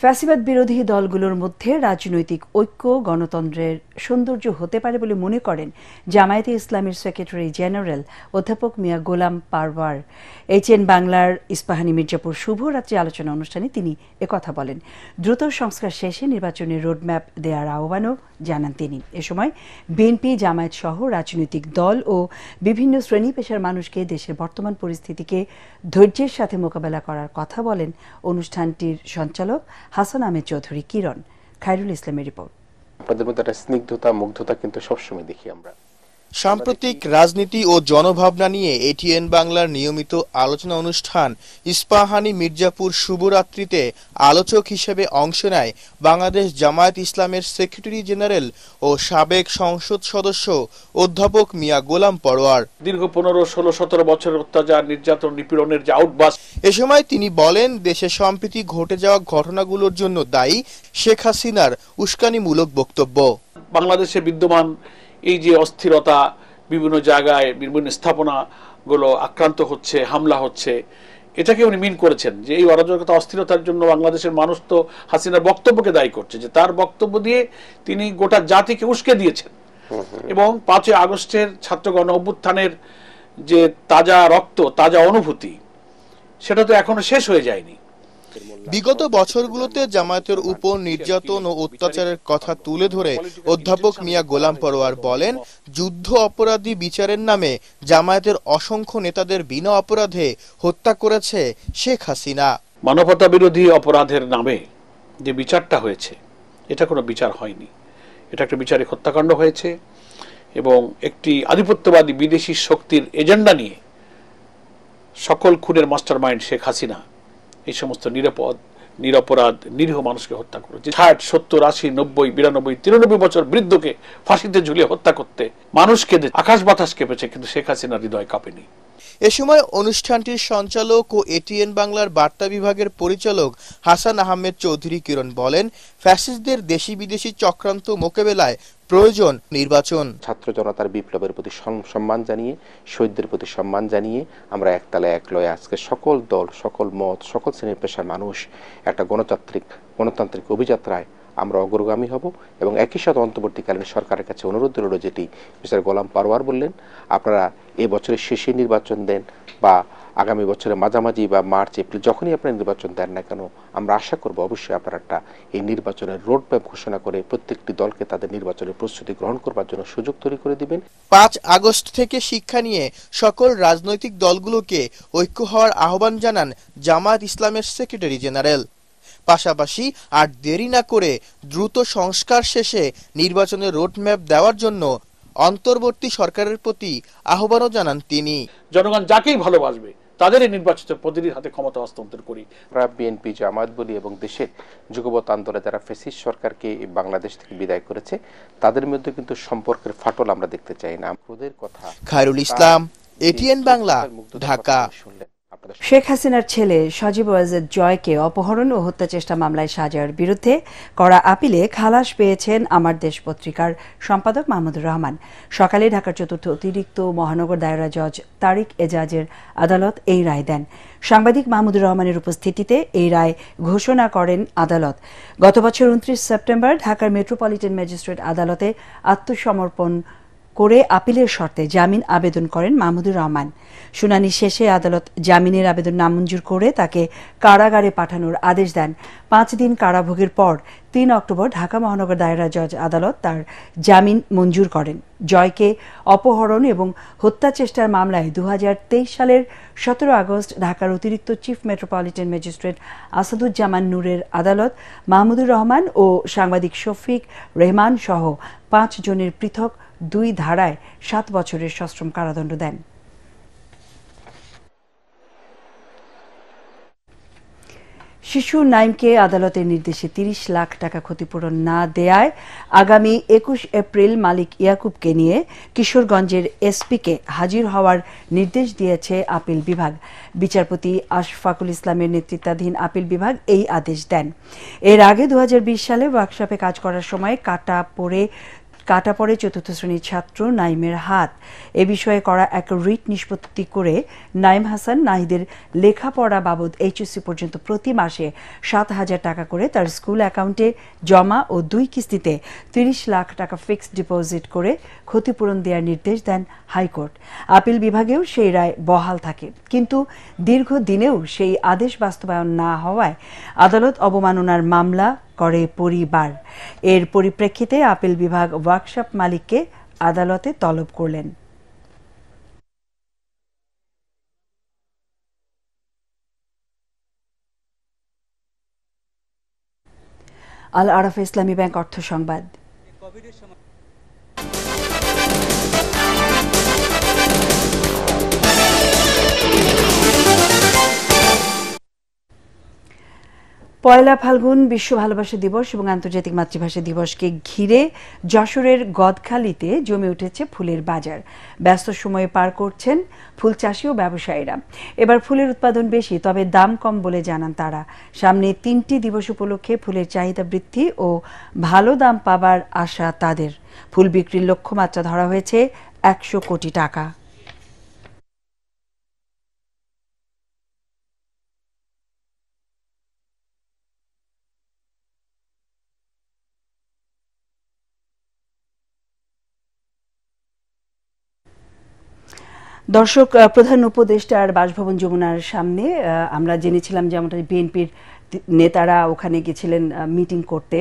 ফ্যাসিবাদ বিরোধী দলগুলোর মধ্যে রাজনৈতিক ঐক্য গণতন্ত্রের সৌন্দর্য হতে পারে বলে মনে করেন জামায়াতে ইসলামীর সেক্রেটারি জেনারেল অধ্যাপক মিয়া গোলাম পারওয়ার। এটিএন বাংলার ইস্পাহানী মির্জাপুর শুভরাত্রি আলোচনা অনুষ্ঠানে তিনি একথা বলেন। দ্রুত সংস্কার শেষে নির্বাচনের রোডম্যাপ দেওয়ার আহ্বানও জানান তিনি। এ সময় বিএনপি, জামায়াত সহ রাজনৈতিক দল ও বিভিন্ন শ্রেণী পেশার মানুষকে দেশের বর্তমান পরিস্থিতিকে ধৈর্যের সাথে মোকাবেলা করার কথা বলেন অনুষ্ঠানটির সঞ্চালক হাসান আহমেদ চৌধুরী কিরণ। খায়রুল ইসলামের রিপোর্ট। আপনাদের মধ্যে একটা স্নিগ্ধতা, মুগ্ধতা কিন্তু সবসময় দেখি আমরা। সাম্প্রতিক রাজনীতি ও জনভাবনা নিয়ে এটিএন বাংলার নিয়মিত আলোচনা অনুষ্ঠান ইস্পাহানী মির্জাপুর শুভরাত্রিতে আলোচক হিসেবে অংশ নেয় বাংলাদেশ জামায়াত ইসলামের সেক্রেটারি জেনারেল ও সাবেক সংসদ সদস্য অধ্যাপক মিয়া গোলাম পরোয়ার। দীর্ঘ 15, 16, 17 বছরের অত্যাচার, নির্যাতন, নিপীড়নের যে আউটবাস, এ সময় তিনি বলেন, দেশে সম্প্রতি ঘটে যাওয়া ঘটনাগুলোর জন্য দায়ী শেখ হাসিনার উস্কানিমূলক বক্তব্য। বাংলাদেশে বিদ্যমান এই যে অস্থিরতা, বিভিন্ন জায়গায় বিভিন্ন স্থাপনাগুলো আক্রান্ত হচ্ছে, হামলা হচ্ছে, এটাকে উনি মিন করেছেন যে এই অরাজকতা, অস্থিরতার জন্য বাংলাদেশের মানুষ তো হাসিনার বক্তব্যকে দায়ী করছে, যে তার বক্তব্য দিয়ে তিনি গোটা জাতিকে উস্কে দিয়েছেন। এবং 5 আগস্টের ছাত্র গণ অভ্যুত্থানের যে তাজা রক্ত, তাজা অনুভূতি, সেটা তো এখনো শেষ হয়ে যায়নি। বিগত বছরগুলোতে জামায়াতের উপর নির্যাতন ও অত্যাচারের কথা তুলে ধরে অধ্যাপক মিয়া গোলাম পরোয়ার বলেন, যুদ্ধ অপরাধী বিচারের নামে জামায়াতের অসংখ্য নেতাদের বিনা অপরাধে হত্যা করেছে শেখ হাসিনা। মানবতা বিরোধী অপরাধের নামে যে বিচারটা হয়েছে, এটা কোনো বিচার হয়নি, এটা একটা বিচারিক হত্যাকাণ্ড হয়েছে। এবং একটি আধিপত্যবাদী বিদেশি শক্তির এজেন্ডা নিয়ে সকল খুনের মাস্টার মাইন্ড শেখ হাসিনা এই সমস্ত নিরপরাধ নিরীহ মানুষকে হত্যা করেছে। 60, 70, 80, 90, 92, 93 বছর বৃদ্ধকে ফাঁসিতে ঝুলিয়ে হত্যা করতে মানুষ কেঁদে, আকাশ বাতাস কেঁপেছে, কিন্তু শেখ হাসিনার হৃদয় কাঁপেনি। এ সময় অনুষ্ঠানটির সঞ্চালক ও এটিএন বাংলার বার্তা বিভাগের পরিচালক হাসান আহমেদ চৌধুরী কিরণ বলেন, ফ্যাসিস্টদের দেশি বিদেশি চক্রান্ত মোকাবেলায় প্রয়োজন নির্বাচন। ছাত্র জনতার বিপ্লবের প্রতি সম্মান জানিয়ে, শহীদদের প্রতি সম্মান জানিয়ে আমরা একতালে এক লয়ে আজকে সকল দল, সকল মত, সকল শ্রেণীর পেশার মানুষ একটা গণতান্ত্রিক অভিযাত্রায় আমরা অগ্রগামী হব। এবং একই সাথে অন্তর্বর্তীকালীন সরকারের কাছে অনুরোধ রইল, যেটি মিস্টার গোলাম পরোয়ার বললেন, আপনারা এই বছরের শেষে নির্বাচন দেন বা আগামী বছরের মাঝামাঝি বা মার্চ, এপ্রিল, যখনই আপনারা নির্বাচন দেন না কেন, আমরা আশা করব অবশ্যই আপনারা একটা এই নির্বাচনের রোডম্যাপ ঘোষণা করে প্রত্যেকটি দলকে তাদের নির্বাচনের প্রস্তুতি গ্রহণ করবার জন্য সুযোগ তৈরি করে দিবেন। 5 আগস্ট থেকে শিক্ষা নিয়ে সকল রাজনৈতিক দলগুলোকে ঐক্য হওয়ার আহ্বান জানান জামায়াত ইসলামের সেক্রেটারি জেনারেল। পাশাপাশি আর দেরি না করে দ্রুত সংস্কার শেষে নির্বাচনের রোডম্যাপ দেওয়ার জন্য অন্তর্বর্তী সরকারের প্রতি আহ্বানও জানান তিনি। জনগণ যাকেই ভালোবাসবে তাদেরই নির্বাচিত প্রতিনিধির হাতে ক্ষমতা হস্তান্তর করি। আমরা বিএনপি, জামায়াত বলি এবং দেশের যুগপৎ আন্দোলনে যারা ফ্যাসিস্ট সরকারকে বাংলাদেশ থেকে বিদায় করেছে, তাদের মধ্যে কিন্তু সম্পর্কের ফাটল আমরা দেখতে চাই না। ওদের কথা। খায়রুল ইসলাম, এটিএন বাংলা, ঢাকা। শেখ হাসিনার ছেলে সজীব ওয়াজেদ জয়কে অপহরণ ও হত্যা চেষ্টা মামলায় সাজার বিরুদ্ধে করা আপিলে খালাস পেয়েছেন আমার দেশ পত্রিকার সম্পাদক মাহমুদুর রহমান। সকালে ঢাকার ৪র্থ অতিরিক্ত মহানগর দায়রা জজ তারিক এজাজের আদালত এই রায় দেন। সাংবাদিক মাহমুদুর রহমানের উপস্থিতিতে এই রায় ঘোষণা করেন আদালত। গত বছর 29 সেপ্টেম্বর ঢাকার মেট্রোপলিটন ম্যাজিস্ট্রেট আদালতে আত্মসমর্পণ করে আপিলের শর্তে জামিন আবেদন করেন মাহমুদুর রহমান। শুনানি শেষে আদালত জামিনের আবেদন নামঞ্জুর করে তাকে কারাগারে পাঠানোর আদেশ দেন। 5 দিন কারাভোগের পর 3 অক্টোবর ঢাকা মহানগর দায়রা জজ আদালত তার জামিন মঞ্জুর করেন। জয়কে অপহরণ এবং হত্যা চেষ্টার মামলায় 2023 সালের 17 আগস্ট ঢাকার অতিরিক্ত চিফ মেট্রোপলিটন ম্যাজিস্ট্রেট আসাদুজ্জামান নূরের আদালত মাহমুদুর রহমান ও সাংবাদিক শফিক রেহমান সহ 5 জনের পৃথক 2 ধারায় 7 বছরের সশ্রম কারাদণ্ড দেন। শিশু নাইমকে আদালতের নির্দেশে 30 লাখ টাকা ক্ষতিপূরণ না দেয়ায় আগামী 21 এপ্রিল মালিক ইয়াকুবকে নিয়ে কিশোরগঞ্জের এসপিকে হাজির হওয়ার নির্দেশ দিয়েছে আপিল বিভাগ। বিচারপতি আশফাকুল ইসলামের নেতৃত্বাধীন আপিল বিভাগ এই আদেশ দেন। এর আগে 2020 সালে ওয়ার্কশপে কাজ করার সময় কাটা পড়ে 4th শ্রেণীর ছাত্র নাইমের হাত। এ বিষয়ে করা এক রিট নিষ্পত্তি করে নাইম হাসান নাহিদের লেখাপড়া বাবদ HSC পর্যন্ত প্রতি মাসে 7,000 টাকা করে তার স্কুল অ্যাকাউন্টে জমা ও 2 কিস্তিতে 30 লাখ টাকা ফিক্সড ডিপোজিট করে ক্ষতিপূরণ দেওয়ার নির্দেশ দেন হাইকোর্ট। আপিল বিভাগেও সেই রায় বহাল থাকে, কিন্তু দীর্ঘদিনেও সেই আদেশ বাস্তবায়ন না হওয়ায় আদালত অবমাননার মামলা করে পরিবার। এর পরিপ্রেক্ষিতে আপিল বিভাগ ওয়ার্কশপ মালিককে আদালতে তলব করলেন। আল আরাফা ইসলামী ব্যাংক অর্থ সংবাদ। পয়লা ফাল্গুন বিশ্ব ভালোবাসা দিবস এবং আন্তর্জাতিক মাতৃভাষা দিবসকে ঘিরে যশোরের গদখালিতে জমে উঠেছে ফুলের বাজার। ব্যস্ত সময়ে পার করছেন ফুল চাষি ও ব্যবসায়ীরা। এবার ফুলের উৎপাদন বেশি, তবে দাম কম বলে জানান তারা। সামনে 3টি দিবস উপলক্ষে ফুলের চাহিদা বৃদ্ধি ও ভালো দাম পাবার আশা তাদের। ফুল বিক্রির লক্ষ্যমাত্রা ধরা হয়েছে 100 কোটি টাকা। দর্শক, প্রধান উপদেষ্টার বাসভবন যমুনার সামনে আমরা জেনেছিলাম যেমনটা বিএনপির নেতারা ওখানে গেছিলেন মিটিং করতে।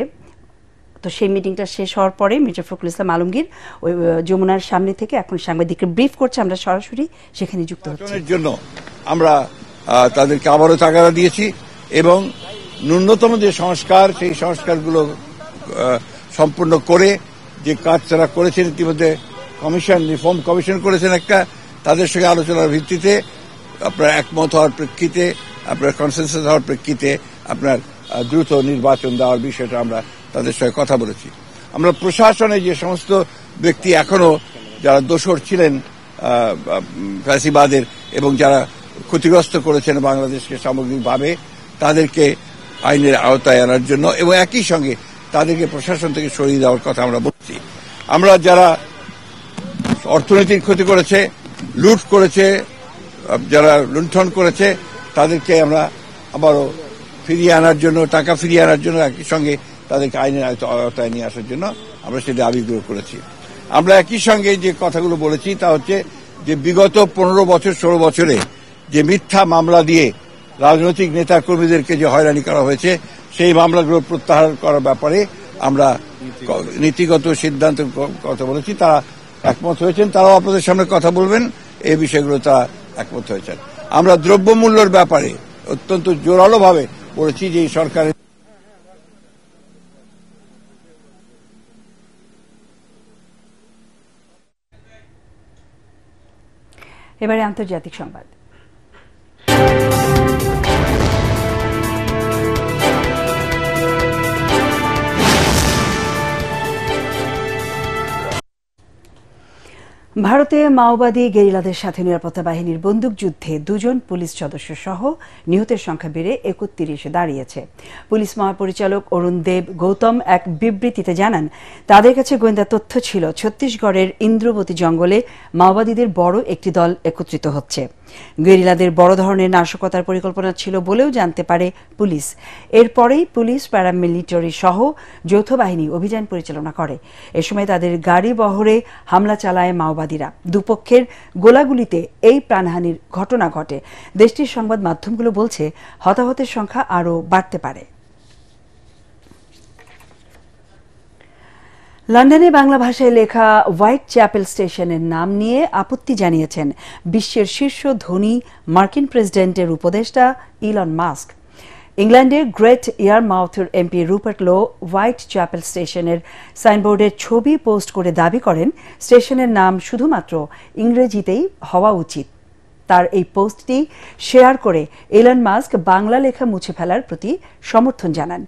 তো সেই মিটিংটা শেষ হওয়ার পরে মির্জা ফখরুল ইসলাম আলমগীর ওই যমুনার সামনে থেকে এখন সাংবাদিককে ব্রিফ করছে। আমরা সরাসরি সেখানে যুক্ত হচ্ছি। জন্য আমরা তাদেরকে আবারও তাগাদা দিয়েছি এবং ন্যূনতম যে সংস্কার, সেই সংস্কারগুলো সম্পূর্ণ করে যে কাজ তারা করেছেন, ইতিমধ্যে কমিশন রিফর্ম কমিশন করেছেন একটা, তাদের সঙ্গে আলোচনার ভিত্তিতে আপনার একমত হওয়ার প্রেক্ষিতে, আপনার কনসেনসাস হওয়ার প্রেক্ষিতে আপনার দ্রুত নির্বাচন দেওয়ার বিষয়টা আমরা তাদের সঙ্গে কথা বলেছি। আমরা প্রশাসনে যে সমস্ত ব্যক্তি এখনো যারা দোষর ছিলেন ফ্যাসিবাদের এবং যারা ক্ষতিগ্রস্ত করেছেন বাংলাদেশকে সামগ্রিকভাবে, তাদেরকে আইনের আওতায় আনার জন্য এবং একই সঙ্গে তাদেরকে প্রশাসন থেকে সরিয়ে দেওয়ার কথা আমরা বলছি। আমরা যারা অর্থনৈতিক ক্ষতি করেছে, লুট করেছে, যারা লুণ্ঠন করেছে, তাদেরকে আমরা আবারও ফিরিয়ে আনার জন্য, টাকা ফিরিয়ে আনার জন্য, একই সঙ্গে তাদেরকে আইনের আওতায় নিয়ে আসার জন্য আমরা সেটা আবির্ভাব করেছি। আমরা একই সঙ্গে যে কথাগুলো বলেছি তা হচ্ছে যে বিগত 15 বছর 16 বছরে যে মিথ্যা মামলা দিয়ে রাজনৈতিক নেতা কর্মীদেরকে যে হয়রানি করা হয়েছে, সেই মামলাগুলো প্রত্যাহার করার ব্যাপারে আমরা নীতিগত সিদ্ধান্ত কথা বলেছি। তারা একমত হয়েছেন, তারাও আপনাদের সামনে কথা বলবেন, এই বিষয়গুলো তারা একমত হয়েছেন। আমরা দ্রব্যমূল্যের ব্যাপারে অত্যন্ত জোরালোভাবে বলেছি যে এই সরকারের এবারে আন্তর্জাতিক সংবাদ। ভারতে মাওবাদী গেরিলাদের সাথে নিরাপত্তা বাহিনীর বন্দুকযুদ্ধে 2 জন পুলিশ সদস্য সহ নিহতের সংখ্যা বেড়ে 31 দাঁড়িয়েছে। পুলিশ মহাপরিচালক অরুণ দেব গৌতম এক বিবৃতিতে জানান, তাদের কাছে গোয়েন্দা তথ্য ছিল ছত্তিশগড়ের ইন্দ্রবতী জঙ্গলে মাওবাদীদের বড় একটি দল একত্রিত হচ্ছে। গেরিলাদের বড় ধরনের নাশকতার পরিকল্পনা ছিল বলেও জানতে পারে পুলিশ। এরপরেই পুলিশ, প্যারামিলিটারি সহ যৌথ বাহিনী অভিযান পরিচালনা করে। এ সময় তাদের গাড়ি বহরে হামলা চালায় মাওবাদীরা। দুপক্ষের গোলাগুলিতে এই প্রাণহানির ঘটনা ঘটে। দেশটির সংবাদ মাধ্যমগুলো বলছে হতাহতের সংখ্যা আরও বাড়তে পারে। লন্ডনে বাংলা ভাষায় লেখা হোয়াইট চ্যাপেল স্টেশনের নাম নিয়ে আপত্তি জানিয়েছেন বিশ্বের শীর্ষ ধনী মার্কিন প্রেসিডেন্টের উপদেষ্টা ইলন মাস্ক। ইংল্যান্ডের গ্রেট ইয়ারমাউথের এমপি রুপার্ট লো হোয়াইট চ্যাপেল স্টেশনের সাইনবোর্ডের ছবি পোস্ট করে দাবি করেন স্টেশনের নাম শুধুমাত্র ইংরেজিতেই হওয়া উচিত। তার এই পোস্টটি শেয়ার করে ইলন মাস্ক বাংলা লেখা মুছে ফেলার প্রতি সমর্থন জানান।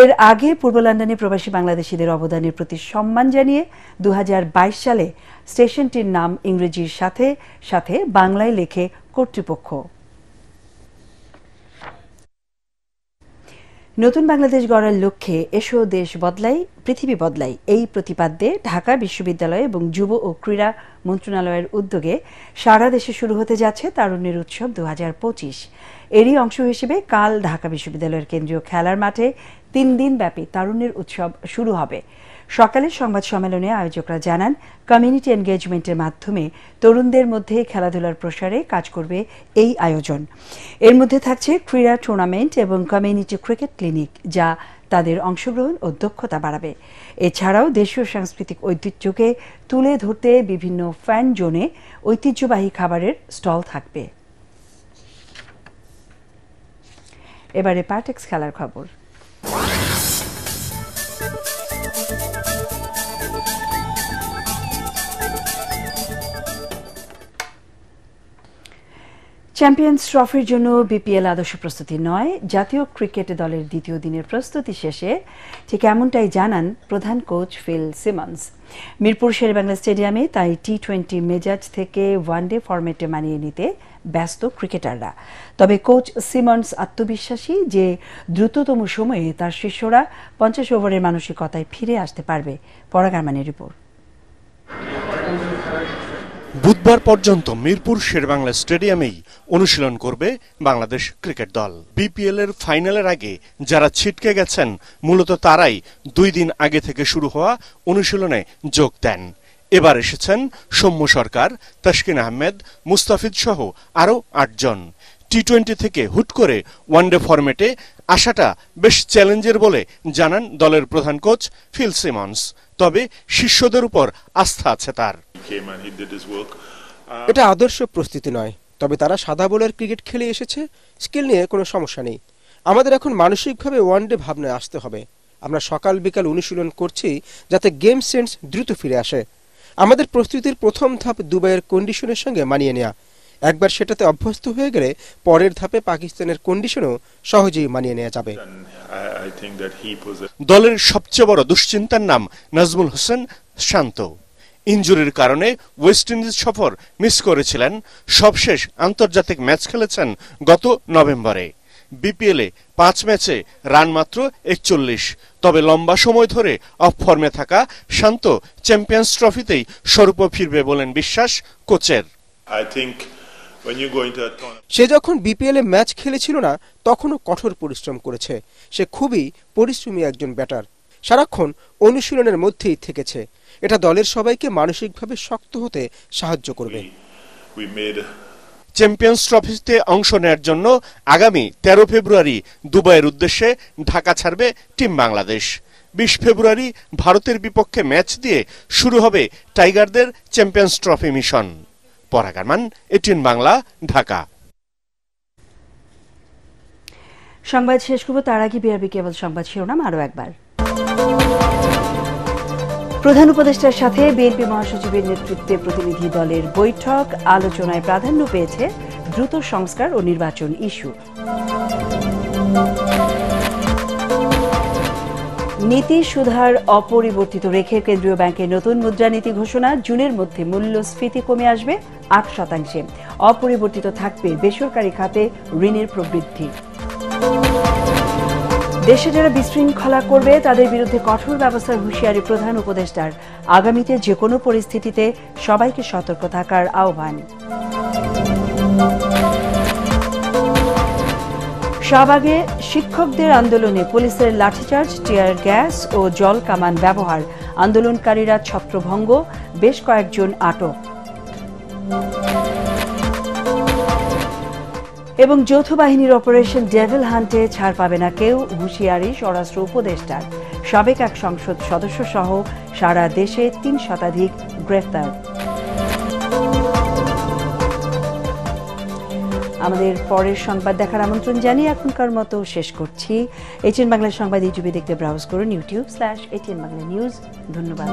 এর আগে পূর্ব লন্ডনে প্রবাসী বাংলাদেশিদের অবদানের প্রতি সম্মান জানিয়ে 2022 সালে স্টেশনটির নাম ইংরেজির সাথে সাথে বাংলায় লেখে কর্তৃপক্ষ। নতুন বাংলাদেশ গড়ার লক্ষ্যে এসো দেশ বদলাই পৃথিবী বদলাই এই প্রতিপাদ্যে ঢাকা বিশ্ববিদ্যালয় এবং যুব ও ক্রীড়া মন্ত্রণালয়ের উদ্যোগে সারা দেশে শুরু হতে যাচ্ছে তারুণ্যের উৎসব 2025। এরই অংশ হিসেবে কাল ঢাকা বিশ্ববিদ্যালয়ের কেন্দ্রীয় খেলার মাঠে 3 দিন ব্যাপী তারুণ্যের উৎসব শুরু হবে। সকালে সংবাদ সম্মেলনে আয়োজকরা জানান কমিউনিটি এনগেজমেন্টের মাধ্যমে তরুণদের মধ্যে খেলাধুলার প্রসারে কাজ করবে এই আয়োজন। এর মধ্যে থাকছে ক্রীড়া টুর্নামেন্ট এবং কমিউনিটি ক্রিকেট ক্লিনিক, যা তাদের অংশগ্রহণ ও দক্ষতা বাড়াবে। এছাড়াও দেশীয় সাংস্কৃতিক ঐতিহ্যকে তুলে ধরতে বিভিন্ন ফ্যান জোনে ঐতিহ্যবাহী খাবারের স্টল থাকবে। এবারে প্যাটেক্স খেলার খবর। চ্যাম্পিয়ন্স ট্রফির জন্য বিপিএল আদর্শ প্রস্তুতি নয়, জাতীয় ক্রিকেট দলের দ্বিতীয় দিনের প্রস্তুতি শেষে ঠিক এমনটাই জানান প্রধান coach Phil Simmons. Mirpur Sher-e-Bangla স্টেডিয়ামে তাই টি-20 মেজাজ থেকে ওয়ানডে ফরম্যাটে মানিয়ে নিতে ব্যস্ত ক্রিকেটাররা। তবে কোচ সিমন্স আত্মবিশ্বাসী যে দ্রুততম সময়ে তার শিষ্যরা 50 ওভারের মানসিকতায় ফিরে আসতে পারবে। পরাগারমানের রিপোর্ট। বুধবার পর্যন্ত মিরপুর শেরেবাংলা স্টেডিয়ামেই অনুশীলন করবে বাংলাদেশ ক্রিকেট দল। বিপিএল এর ফাইনালের আগে যারা ছিটকে গেছেন মূলত তারাই 2 দিন আগে থেকে শুরু হওয়া অনুশীলনে যোগ দেন। এবার এসেছেন সৌম্য সরকার, তাসকিন আহমেদ, মুস্তাফিজ সহ আরও 8 জন। টি-20 থেকে হুট করে ওয়ানডে ফরম্যাটে আসাটা বেশ চ্যালেঞ্জের বলে জানান দলের প্রধান কোচ ফিল সিমন্স। তবে শিষ্যদের উপর আস্থা আছে তার। এটা আদর্শ প্রস্তুতি নয়, তবে তারা সাদা বলের ক্রিকেট খেলে এসেছে, স্কিল নিয়ে কোনো সমস্যা নেই। আমাদের এখন মানসিকভাবে ওয়ানডে ভাবনায় আসতে হবে। আমরা সকাল বিকাল অনুশীলন করছি যাতে গেম সেন্স দ্রুত ফিরে আসে। আমাদের প্রস্তুতির প্রথম ধাপ দুবাইয়ের কন্ডিশনের সঙ্গে মানিয়ে নেওয়া। একবার সেটাতে অভ্যস্ত হয়ে গেলে পরের ধাপে পাকিস্তানের কন্ডিশনও সহজেই মানিয়ে নেওয়া যাবে। দলের সবচেয়ে বড় দুশ্চিন্তার নাম নাজমুল হোসেন শান্ত। ইনজুরির কারণে ওয়েস্ট ইন্ডিজ সফর মিস করেছিলেন। সবশেষ আন্তর্জাতিক ম্যাচ খেলেছেন গত নভেম্বরে। বিপিএলে 5 ম্যাচে রান মাত্র 41। তবে লম্বা সময় ধরে অফ ফর্মে থাকা শান্ত চ্যাম্পিয়ন্স ট্রফিতেই স্বরূপ ফিরবে বলেন বিশ্বাস কোচের। সে যখন বিপিএল এ ম্যাচ খেলেছিল না তখনও কঠোর পরিশ্রম করেছে। সে খুবই পরিশ্রমী একজন ব্যাটার, সারাক্ষণ অনুশীলনের মধ্যেই থেকেছে। এটা দলের সবাইকে মানসিকভাবে শক্ত হতে সাহায্য করবে। চ্যাম্পিয়ন্স ট্রফিতে অংশ নেয়ার জন্য আগামী 13 ফেব্রুয়ারি দুবাইয়ের উদ্দেশ্যে ঢাকা ছাড়বে টিম বাংলাদেশ। 20 ফেব্রুয়ারি ভারতের বিপক্ষে ম্যাচ দিয়ে শুরু হবে টাইগারদের চ্যাম্পিয়ন্স ট্রফি মিশন। পরাগারমান, এটিএন বাংলা, ঢাকা। সংবাদ শেষ করব তার আগে বিআরবি কেবল সংবাদ শিরোনাম আরও একবার। প্রধান উপদেষ্টার সাথে বিএনপি মহাসচিবের নেতৃত্বে প্রতিনিধি দলের বৈঠক, আলোচনায় প্রাধান্য পেয়েছে দ্রুত সংস্কার ও নির্বাচন ইস্যু। নীতি সুধার অপরিবর্তিত রেখে কেন্দ্রীয় ব্যাংকের নতুন মুদ্রানীতি ঘোষণা। জুনের মধ্যে মূল্যস্ফীতি কমে আসবে 8%। অপরিবর্তিত থাকবে বেসরকারি খাতে ঋণের প্রবৃদ্ধি। দেশে যারা বিশৃঙ্খলা করবে তাদের বিরুদ্ধে কঠোর ব্যবস্থার হুঁশিয়ারি প্রধান উপদেষ্টার। আগামীতে যে কোনো পরিস্থিতিতে সবাইকে সতর্ক থাকার আহ্বান। শাহবাগে শিক্ষকদের আন্দোলনে পুলিশের লাঠিচার্জ, টিয়ার গ্যাস ও জল কামান ব্যবহার, আন্দোলনকারীরা ছত্রভঙ্গ, বেশ কয়েকজন আটক। এবং যৌথ বাহিনীর অপারেশন ডেভিল হান্টে ছাড় পাবে না কেউ, হুঁশিয়ারি স্বরাষ্ট্র উপদেষ্টার। সাবেক এক সংসদ সদস্য সহ সারা দেশে ৩ শতাধিক গ্রেফতার। আমাদের পরের সংবাদ দেখার আমন্ত্রণ জানিয়ে এখনকার মতো শেষ করছি। এটিএন বাংলা সংবাদ ইউটিউবে দেখতে ব্রাউজ করুন youtube/ATN Bangla News। ধন্যবাদ।